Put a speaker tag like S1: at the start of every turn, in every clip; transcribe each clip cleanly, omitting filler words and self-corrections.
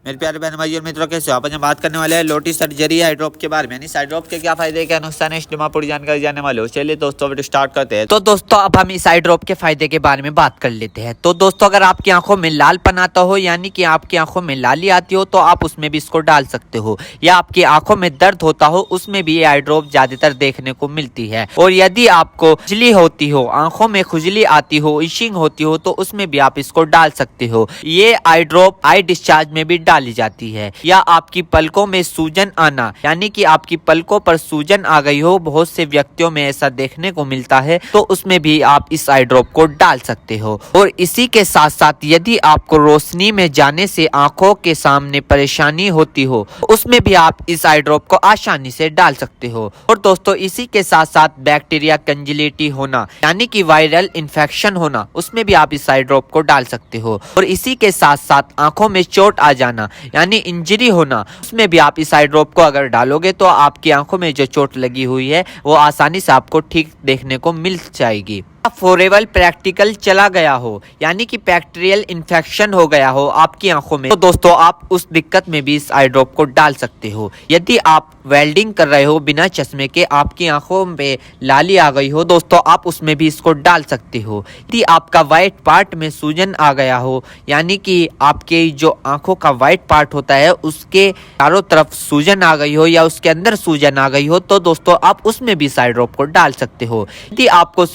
S1: मेरे प्यारे बहन भाई और मित्रों, कैसे हो आप? आज हम बात करने वाले हैं लोटी सर्जरी आई ड्रॉप के बारे में। यानी आई ड्रॉप के क्या फायदे, क्या नुकसान है, इस पूरी जानकारी जाने वाले हो। चलिए दोस्तों वीडियो स्टार्ट करते हैं।
S2: तो दोस्तों अब हम इस आई ड्रॉप के फायदे के बारे में बात कर लेते हैं। तो दोस्तों अगर आपकी आंखों में लालपन आता हो, यानी कि आपकी आंखों में लाली आती हो, तो आप उसमें भी इसको डाल सकते हो। या आपकी आंखों में दर्द होता हो, उसमें भी ये आई ड्रॉप ज्यादातर देखने को मिलती है। और यदि आपको खुजली होती हो, आंखों में खुजली आती हो, इशिंग होती हो, तो उसमें भी आप इसको डाल सकते हो। ये आई ड्रॉप आई डिस्चार्ज में भी डाली जाती है। या आपकी पलकों में सूजन आना, यानी कि आपकी पलकों पर सूजन आ गई हो, बहुत से व्यक्तियों में ऐसा देखने को मिलता है, तो उसमें भी आप इस आई ड्रॉप को डाल सकते हो। और इसी के साथ साथ यदि आपको रोशनी में जाने से आंखों के सामने परेशानी होती हो, उसमें भी आप इस आई ड्रॉप को आसानी से डाल सकते हो। और दोस्तों इसी के साथ साथ बैक्टीरिया कंजिलिटी होना, यानी कि वायरल इन्फेक्शन होना, उसमें भी आप इस आई ड्रॉप को डाल सकते हो। और इसी के साथ साथ आंखों में चोट आ जाना, यानी इंजरी होना, उसमें भी आप इस आई ड्रॉप को अगर डालोगे तो आपकी आंखों में जो चोट लगी हुई है वो आसानी से आपको ठीक देखने को मिल जाएगी। फॉरेबल प्रैक्टिकल चला गया हो, यानी कि बैक्टीरियल इन्फेक्शन हो गया हो आपकी आंखों में, तो दोस्तों आप उस दिक्कत में भी इस आई ड्रॉप को डाल सकते हो। यदि आप वेल्डिंग कर रहे हो बिना चश्मे के, आपकी आंखों में लाली आ गई हो, दोस्तों आप उसमें भी इसको डाल सकते हो। यदि आपका व्हाइट पार्ट में सूजन आ गया हो, यानी कि आपके जो आंखों का व्हाइट पार्ट होता है उसके चारों तरफ सूजन आ गई हो या उसके अंदर सूजन आ गई हो, तो दोस्तों आप उसमें भी इस आई ड्रॉप को डाल सकते हो। यदि आपको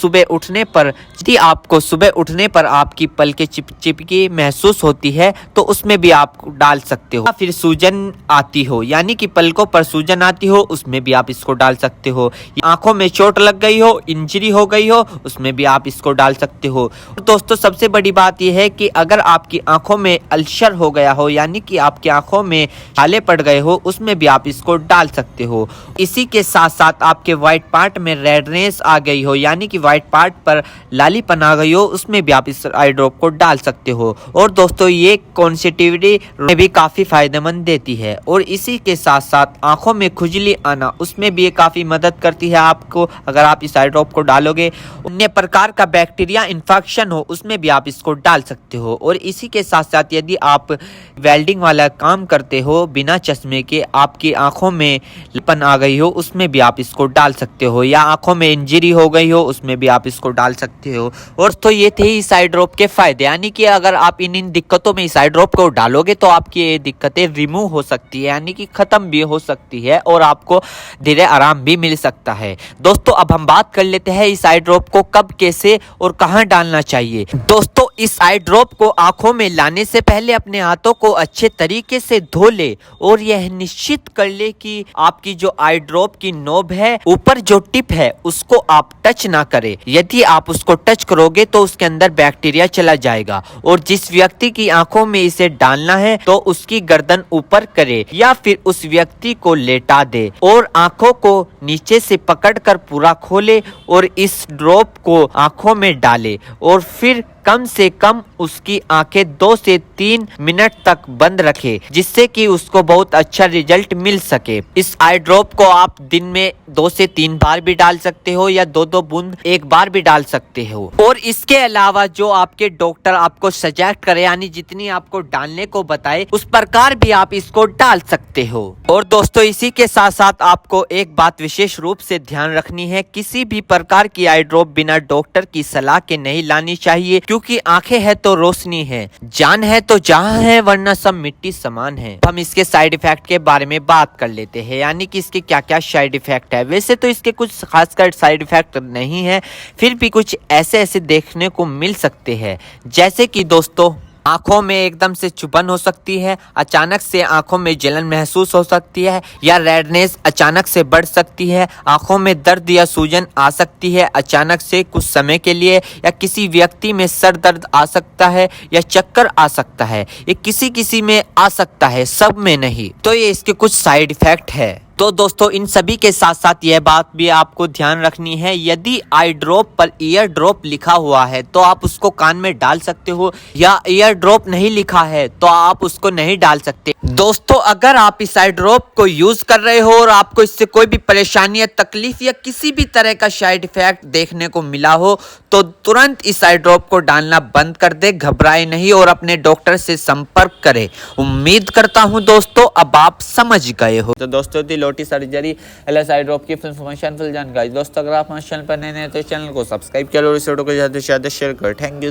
S2: सुबह उठने पर आपकी पलकें चिपचिपकी महसूस होती है, तो उसमें भी आप डाल सकते हो। फिर सूजन आती हो, यानी कि पलकों पर सूजन आती हो, उसमें भी आप इसको डाल सकते हो। आंखों में चोट लग गई हो, इंजरी हो गई हो, उसमें भी आप इसको डाल सकते हो। और दोस्तों सबसे बड़ी बात यह है कि अगर आपकी आंखों में अल्सर हो गया हो, यानी कि आपकी आंखों में छाले पड़ गए हो, उसमें भी आप इसको डाल सकते हो। इसी के साथ साथ आपके व्हाइट पार्ट में रेडनेस आ गई हो, यानी कि व्हाइट पार्ट पर लालीपन आ गई हो, उसमें भी आप इस आई ड्रॉप को डाल सकते हो। और दोस्तों ये कॉन्सेटिविटी में भी काफी फायदेमंद देती है। और इसी के साथ साथ आंखों में खुजली आना, उसमें भी ये काफी मदद करती है आपको। अगर आप इस आई ड्रॉप को डालोगे, अन्य प्रकार का बैक्टीरिया इन्फेक्शन हो, उसमें भी आप इसको डाल सकते हो। और इसी के साथ साथ यदि आप वेल्डिंग वाला काम करते हो बिना चश्मे के, आपकी आंखों में लालीपन आ गई हो, उसमें भी आप इसको डाल सकते हो। या आंखों में इंजरी हो गई हो, उसमें भी आप इसको डाल सकते हो। और तो ये थे इस आई ड्रॉप के फायदे, यानी कि अगर आप इन दिक्कतों में इस आई ड्रॉप को डालोगे तो आपकी ये दिक्कतें रिमूव हो सकती है, यानी कि खत्म भी हो सकती है और आपको धीरे आराम भी मिल सकता है। दोस्तों अब हम बात कर लेते हैं इस आई ड्रॉप को कब, कैसे और कहां डालना चाहिए। दोस्तों इस आई ड्रॉप को आंखों में लाने से पहले अपने हाथों को अच्छे तरीके से धो ले और यह निश्चित कर ले कि आपकी जो आई ड्रॉप की नोब है, ऊपर जो टिप है, उसको आप टच ना करें। यदि आप उसको टच करोगे तो उसके अंदर बैक्टीरिया चला जाएगा। और जिस व्यक्ति की आंखों में इसे डालना है तो उसकी गर्दन ऊपर करे या फिर उस व्यक्ति को लेटा दे और आंखों को नीचे से पकड़कर पूरा खोले और इस ड्रॉप को आंखों में डाले। और फिर कम से कम उसकी आंखें 2 से 3 मिनट तक बंद रखे, जिससे कि उसको बहुत अच्छा रिजल्ट मिल सके। इस आई ड्रॉप को आप दिन में 2 से 3 बार भी डाल सकते हो या 2-2 बूंद एक बार भी डाल सकते हो। और इसके अलावा जो आपके डॉक्टर आपको सजेस्ट करे, यानी जितनी आपको डालने को बताए, उस प्रकार भी आप इसको डाल सकते हो। और दोस्तों इसी के साथ साथ आपको एक बात विशेष रूप से ध्यान रखनी है, किसी भी प्रकार की आई ड्रॉप बिना डॉक्टर की सलाह के नहीं लानी चाहिए, क्योंकि आंखें है तो रोशनी है, जान है तो जहां है, वरना सब मिट्टी समान है। हम इसके साइड इफेक्ट के बारे में बात कर लेते हैं, यानी कि इसके क्या क्या साइड इफेक्ट है। वैसे तो इसके कुछ खासकर साइड इफेक्ट नहीं है, फिर भी कुछ ऐसे देखने को मिल सकते हैं, जैसे कि दोस्तों आंखों में एकदम से चुभन हो सकती है, अचानक से आंखों में जलन महसूस हो सकती है, या रेडनेस अचानक से बढ़ सकती है, आंखों में दर्द या सूजन आ सकती है अचानक से कुछ समय के लिए, या किसी व्यक्ति में सर दर्द आ सकता है या चक्कर आ सकता है। ये किसी किसी में आ सकता है, सब में नहीं। तो ये इसके कुछ साइड इफेक्ट है। तो दोस्तों इन सभी के साथ साथ यह बात भी आपको ध्यान रखनी है, यदि आई ड्रॉप पर ईयर ड्रॉप लिखा हुआ है तो आप उसको कान में डाल सकते हो, या ईयर ड्रॉप नहीं लिखा है तो आप उसको नहीं डाल सकते। दोस्तों अगर आप इस आई ड्रॉप को यूज कर रहे हो और आपको इससे कोई भी परेशानी या तकलीफ या किसी भी तरह का साइड इफेक्ट देखने को मिला हो तो तुरंत इस आई ड्रॉप को डालना बंद कर दे, घबराए नहीं और अपने डॉक्टर से संपर्क करें। उम्मीद करता हूं दोस्तों अब आप समझ गए हो।
S1: तो दोस्तों थी लोटी सर्जरी एलएस आई ड्रॉप की इन्फॉर्मेशन फुल जानकारी। दोस्तों अगर आप हमारे चैनल पर नए हैं तो इस चैनल को सब्सक्राइब करो और इस वीडियो को ज़्यादा से ज़्यादा शेयर करो। Thank you.